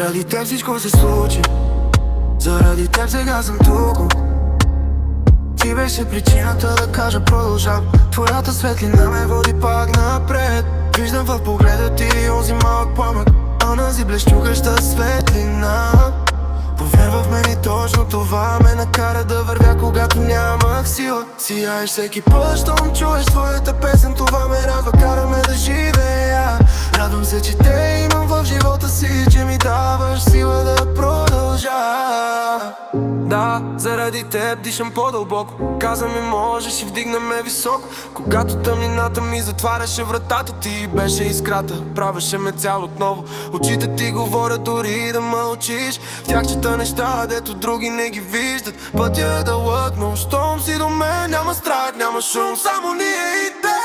Заради теб всичко се случи, заради теб сега съм тук. Ти беше причината да кажа продължавам. Твоята светлина ме води пак напред. Виждам в погледа ти онзи малък пламък, онази блещукаща светлина. Повярва в мен и точно това ме накара да вървя, когато нямах сила. Сияеш всеки път, щом чуеш твоята песен, това ме радва, кара ме да живея. Радвам се, че те имам в живота си, че ми даваш сила да продължа. Да, заради теб дишам по-дълбоко. Каза ми можеш и вдигна ме високо. Когато тъмнината ми затваряше вратата, ти беше искрата, правеше ме цял отново. Очите ти говорят дори да мълчиш. В тях чета неща, дето други не ги виждат. Пътя е дълъг, но щом си до мен няма страх, няма шум, само ние и те.